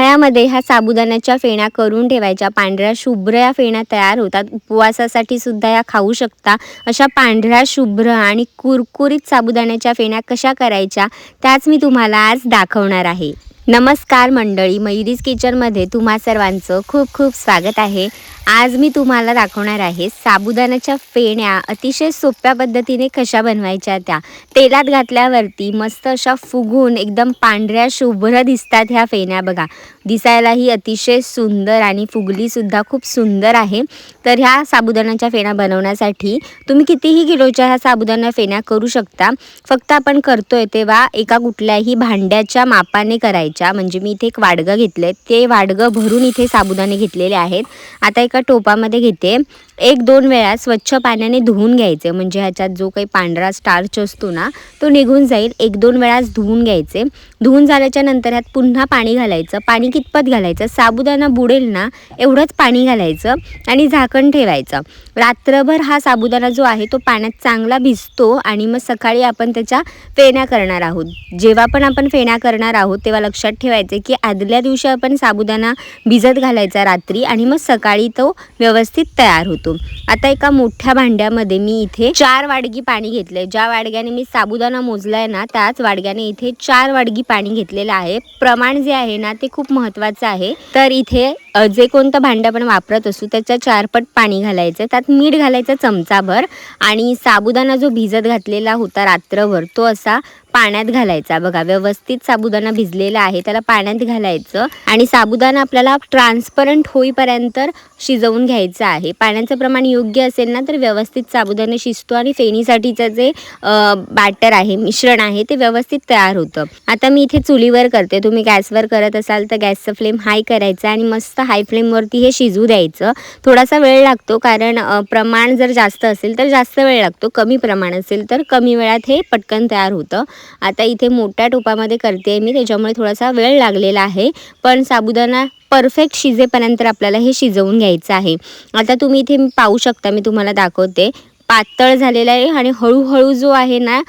उन्हाळ्यामध्ये ह्या साबुदाण्याच्या फेण्या करून ठेवायच्या, पांढऱ्या शुभ्र या फेण्या तयार होतात. उपवासासाठी सुद्धा या खाऊ शकता. अशा पांढऱ्या शुभ्र आणि कुरकुरीत साबुदाण्याच्या फेण्या कशा करायच्या त्याच मी तुम्हाला आज दाखवणार आहे. नमस्कार मंडळी, मयुरीज किचनमध्ये तुम्हा सर्वांचं खूप खूप स्वागत आहे. आज मी तुम्हाला दाखवणार आहे साबुदाण्याच्या फेण्या अतिशय सोप्या पद्धतीने कशा बनवायच्या. त्या तेलात घातल्यावरती मस्त अशा फुगून एकदम पांढऱ्या शुभ्र दिसतात ह्या फेण्या. बघा, दिसायलाही अतिशय सुंदर आणि फुगलीसुद्धा खूप सुंदर आहे. तर ह्या साबुदाण्याच्या फेण्या बनवण्यासाठी तुम्ही कितीही किलोच्या ह्या साबुदाणा फेण्या करू शकता. फक्त आपण करतोय तेव्हा एका कुठल्याही भांड्याच्या मापाने करायच्या. म्हणजे मी इथे एक वाडगं घेतले, ते वाडगं भरून इथे साबुदाणे घेतलेले आहेत. आता एका टोपामध्ये घेते, 1-2 वेळा स्वच्छ पाण्याने धुवून घ्यायचे. म्हणजे ह्याच्यात जो काही पांढरा स्टार्च असतो ना तो निघून जाईल. 1-2 वेळाच धुवून घ्यायचे. धुवून झाल्याच्या नंतर ह्यात पुन्हा पाणी घालायचं. पाणी कितपत घालायचं, साबुदाणा बुडेल ना एवढंच पाणी घालायचं आणि झाकण ठेवायचं. रात्रभर हा साबुदाणा जो आहे तो पाण्यात चांगला भिजतो आणि मग सकाळी आपण त्याच्या फेण्या करणार आहोत. जेव्हा पण आपण फेण्या करणार आहोत तेव्हा लक्षात ठेवायचे की आदल्या दिवशी आपण साबुदाणा भिजत घालायचा रात्री आणि मग सकाळी तो व्यवस्थित तयार होतो. आता एका मोठ्या भांड्यामध्ये मी इथे 4 वाडगी पाणी घेतले. ज्या वाडग्याने मी साबुदाणा मोजलाय ना त्याच वाडग्याने इथे 4 वाडगी पाणी घेतलेलं आहे. प्रमाण जे आहे ना ते खूप महत्त्वाचं आहे. तर इथे जे कोणतं भांडं आपण वापरत असू त्याच्या 4 पट पाणी घालायचं. त्यात मीठ घालायचं चमचाभर आणि साबुदाणा जो भिजत घातलेला होता रात्रभर तो असा पाण्यात घालायचा. बघा, व्यवस्थित साबुदाणा भिजलेला आहे त्याला पाण्यात घालायचं आणि साबुदाणा आपल्याला ट्रान्सपरंट होईपर्यंत शिजवून घ्यायचं आहे. पाण्याचं प्रमाण योग्य असेल ना तर व्यवस्थित साबुदाणा शिजतो आणि फेणीसाठीचं जे बॅटर आहे, मिश्रण आहे ते व्यवस्थित तयार होतं. आता मी इथे चुलीवर करते. तुम्ही गॅसवर करत असाल तर गॅसचं फ्लेम हाय करायचं आणि मस्त हाय फ्लेमवरती हे शिजू द्यायचं. थोडासा वेळ लागतो कारण प्रमाण जर जास्त असेल तर जास्त वेळ लागतो, कमी प्रमाण असेल तर कमी वेळात हे पटकन तयार होतं. आता इथे मोठ्या टोपामध्ये करते मी, त्याच्यामुळे थोडासा वेळ लागलेला आहे. पण साबुदाणा परफेक्ट शिजेपर्यंत आपल्याला हे शिजवून घ्यायचं आहे. आता तुम्ही इथे पाहू शकता, मी तुम्हाला दाखवते, पातळ झालेला आहे आणि हळूहळू जो आहे ना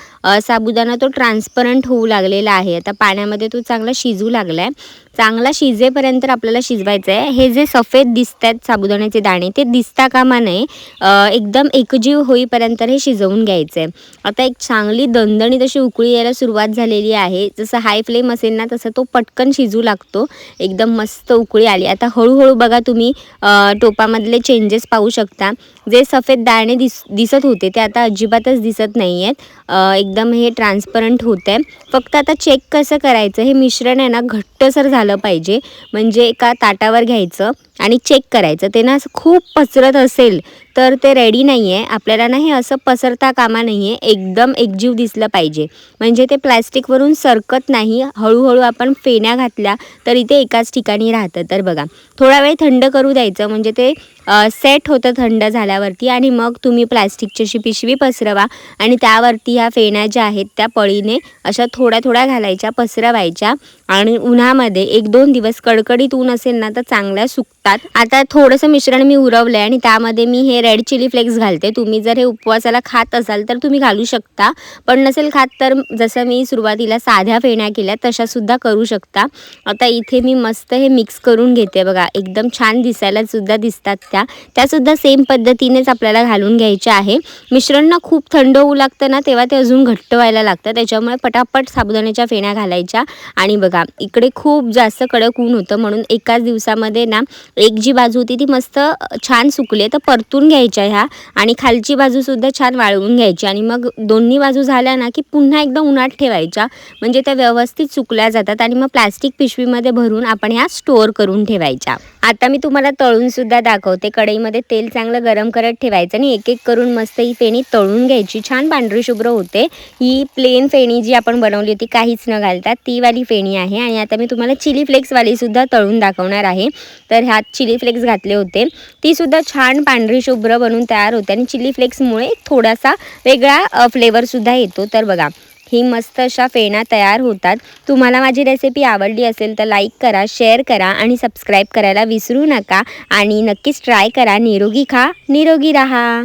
साबुदाणा तो ट्रान्सपरंट होऊ लागलेला आहे. आता पाण्यामध्ये तो चांगला शिजू लागला आहे. चांगला शिजेपर्यंत आपल्याला शिजवायचं आहे. हे जे सफेद दिसत आहेत साबुदाण्याचे दाणे ते दिसता कामा नये, एकदम एकजीव होईपर्यंत हे शिजवून घ्यायचं आहे. आता एक चांगली दणदणीत अशी उकळी यायला सुरुवात झालेली आहे. जसं हाय फ्लेम असेल ना तसं तो पटकन शिजू लागतो. एकदम मस्त उकळी आली. आता हळूहळू बघा तुम्ही टोपामधले चेंजेस पाहू शकता. जे सफेद दाणे दिसत होते ते आता अजिबातच दिसत नाही आहेत. एकदम हे ट्रान्सपरंट होतं आहे. फक्त आता चेक कसं करायचं, हे मिश्रण आहे ना घट्टसर झालं पाहिजे. म्हणजे एका ताटावर घ्यायचं आणि चेक करायचं. ते ना असं खूप पसरत असेल तर ते रेडी नाही आहे. आपल्याला ना हे असं पसरता कामा नाही आहे. एकदम एकजीव दिसलं पाहिजे, म्हणजे ते प्लॅस्टिकवरून सरकत नाही. हळूहळू आपण फेण्या घातल्या तरी ते एकाच ठिकाणी राहतं. तर बघा, थोडा वेळ थंड करू द्यायचं, म्हणजे ते सेट होतं थंड झाल्यावरती. आणि मग तुम्ही प्लॅस्टिकची अशी पिशवी पसरवा आणि त्यावरती ह्या फेण्या ज्या आहेत त्या पळीने अशा थोड्या थोड्या घालायच्या, पसरवायच्या आणि उन्हामध्ये 1-2 दिवस, कडकडीत ऊन असेल ना तर चांगल्या सुकतात. आता थोडंसं मिश्रण मी उरवलं आहे आणि त्यामध्ये मी हे रेड चिली फ्लेक्स घालते. तुम्ही जर हे उपवासाला खात असाल तर तुम्ही घालू शकता, पण नसेल खात तर जसं मी सुरुवातीला साध्या फेण्या केल्या तशासुद्धा करू शकता. आता इथे मी मस्त हे मिक्स करून घेते. बघा, एकदम छान दिसायला सुद्धा दिसतात त्यासुद्धा सेम पद्धतीनेच आपल्याला घालून घ्यायचे आहे. मिश्रण ना खूप थंड होऊ लागतं ना तेव्हा ते अजून घट्ट व्हायला लागतं. त्याच्यामुळे पटापट साबुदाण्याच्या फेण्या घालायच्या. आणि बघा, इकडे खूप जास्त कडक ऊन होतं म्हणून एकाच दिवसामध्ये ना एक जी बाजू होती ती मस्त छान सुकली तर परतून घ्यायच्या ह्या आणि खालची बाजूसुद्धा छान वाळवून घ्यायची. आणि मग दोन्ही बाजू झाल्या ना की पुन्हा एकदा उन्हात ठेवायच्या, म्हणजे त्या व्यवस्थित सुकल्या जातात आणि मग प्लॅस्टिक पिशवीमध्ये भरून आपण ह्या स्टोअर करून ठेवायच्या. आता मी तुम्हाला तळून सुद्धा दाखवते. कढईमध्ये तेल चांगलं गरम करत ठेवायचं आणि एक एक करून मस्त ही फेणी तळून घ्यायची. छान पांढरी शुभ्र होते. ही प्लेन फेणी जी आपण बनवली होती काहीच न घालता ती वाली फेणी आहे. आणि आता मी तुम्हाला चिली फ्लेक्सवाली सुद्धा तळून दाखवणार आहे. तर ह्यात चिली फ्लेक्स घातले होते, ती सुद्धा छान पांढरी शुभ्र बनून तयार होते आणि चिली फ्लेक्समुळे थोडासा वेगळा फ्लेवरसुद्धा येतो. तर बघा, ही मस्त अशा फेण्या तयार होतात. तुम्हाला माझी रेसिपी आवडली असेल तर लाईक करा, शेअर करा आणि सबस्क्राईब करायला विसरू नका. आणि नक्कीच ट्राय करा. निरोगी खा, निरोगी राहा.